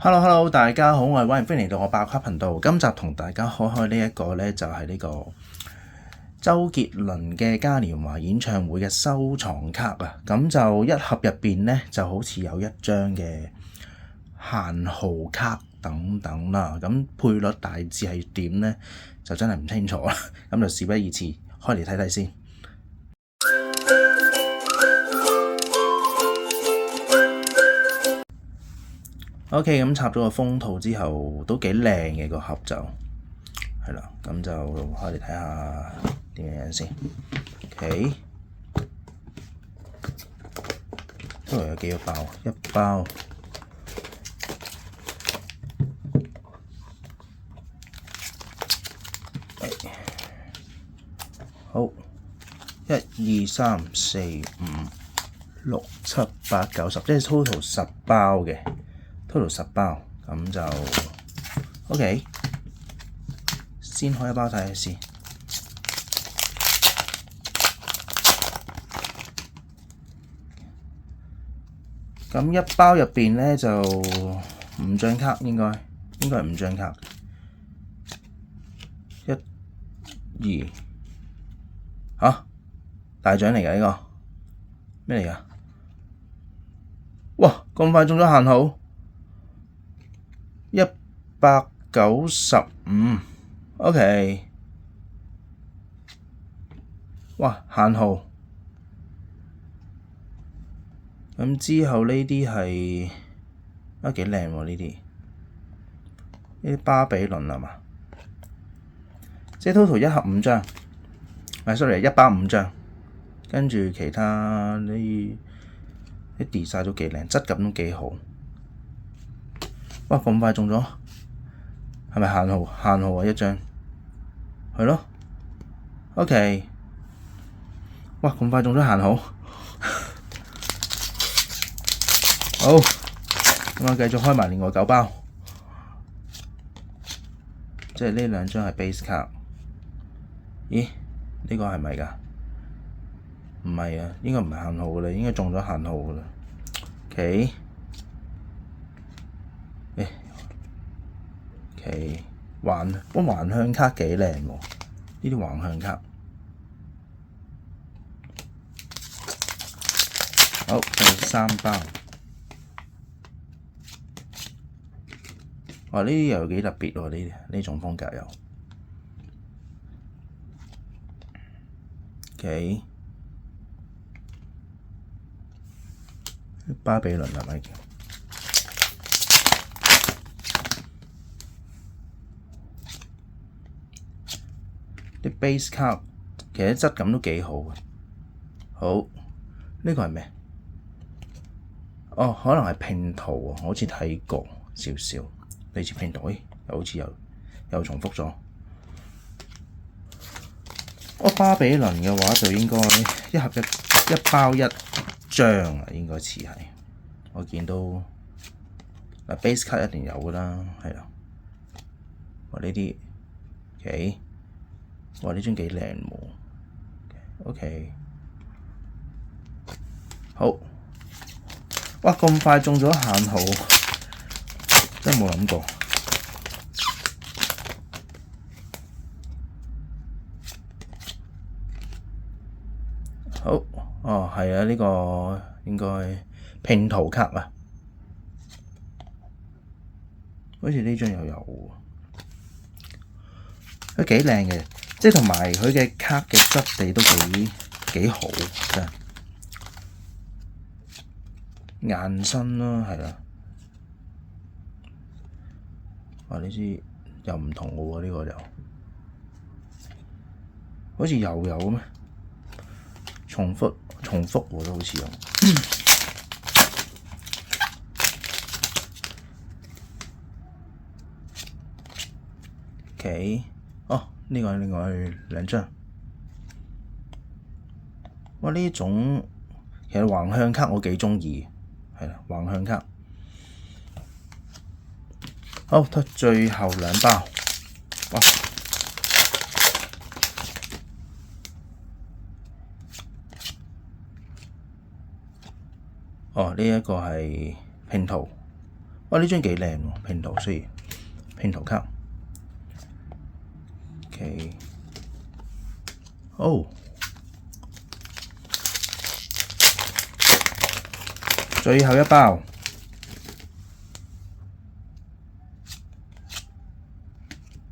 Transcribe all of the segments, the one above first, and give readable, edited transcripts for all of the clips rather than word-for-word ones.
Hello，大家好，我係 Ryan，歡迎嚟到我爆卡頻道。今集同大家開呢一個呢，就係呢個周杰倫嘅嘉年華演唱會嘅收藏卡啊。咁就一盒入邊呢，就好似有一張嘅限號卡等等啦。咁配率大致係點呢？就真係唔清楚啦。咁就事不宜遲，開嚟睇睇先。OK， 咁插咗個封套之後都幾靚嘅個盒就係啦，咁就開嚟睇下點樣先。OK， 都有幾個包，一包，好，1、2、3、4、5、6、7、8、9、10，即係 total 10包嘅。total 10包，咁就 OK。先開一包睇下先。咁一包入邊咧就5張卡，應該係5張卡。1、2，大獎嚟㗎呢個，咩嚟㗎？哇！咁快中咗限號！195 OK， 哇！限號咁之後呢啲係幾靚喎，呢啲巴比倫係嘛？即係 total 一盒5張，sorry， 一包5張，跟住其他啲design 都幾靚，質感都幾好。哇！咁快中咗，係咪限號？限號啊，一張，係咯。OK， 哇！咁快中咗限號，好，咁我繼續開埋另外9包，即係呢兩張係 base 卡。咦？呢個係咪㗎？唔係啊，應該唔係限號㗎啦，應該中咗限號㗎啦。OK。橫向卡幾靚喎，呢啲橫向卡。好，第3包。哇！呢啲又幾特別喎，呢種風格又。OK， 巴比倫係咪？啲 base 卡其實質感都幾好嘅。好，呢個係咩？可能係拼圖啊，我好似睇過少少，類似拼圖，又好似又重複咗。巴比倫嘅話就應該一盒一包1張啊，應該似係。我見到base 卡一定有㗎啦，係啦。呢啲 OK。哇！呢張幾靚喎。OK， 好。哇！咁快中咗限號，真係冇諗過。好，係啊，呢個應該拼圖卡啊，好似呢張又有喎，都幾靚嘅。即係同埋佢嘅卡嘅質地都幾好，真係硬身啦，係啦。哇！呢支又唔同嘅喎，呢個又好似又有咩？重複喎，都好似有。OK。呢個係另外2張。哇！呢種其實橫向卡我幾鍾意，係啦，橫向卡。好，最後2包。哇！呢一個係拼圖，哇！呢張幾靚喎，拼圖雖然拼圖卡。OK， 哦，最後一包。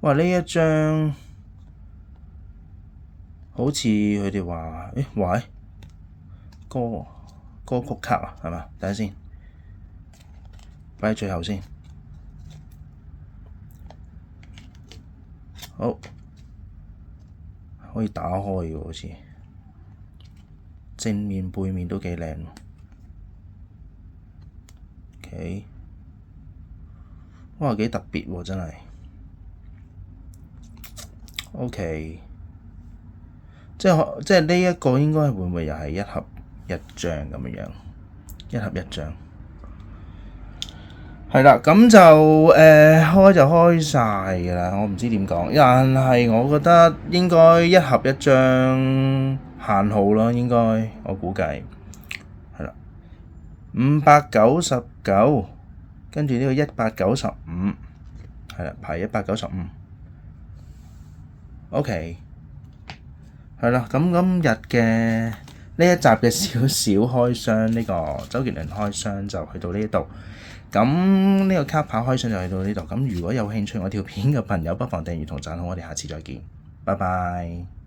哇！呢一張好似佢哋話，喂，歌曲卡啊，係嘛？等下先，擺喺最後先。好，可以打開嘅好似，正面背面都幾靚喎。OK， 哇，幾特別喎，真係。OK， 即係呢一個應該會唔會又係一盒一張咁樣？一盒一張。係啦，咁就開就開晒㗎啦，我唔知點講，但係我覺得應該一盒一張限號咯，應該我估計係啦，599，跟住呢個195，係啦，排195。OK， 係啦，咁今日嘅呢一集嘅少少開箱，呢個周杰倫開箱就去到呢度。咁呢個卡牌開箱就去到呢度。咁如果有興趣我條片嘅朋友，不妨訂閱同讚好，我哋下次再見，拜拜。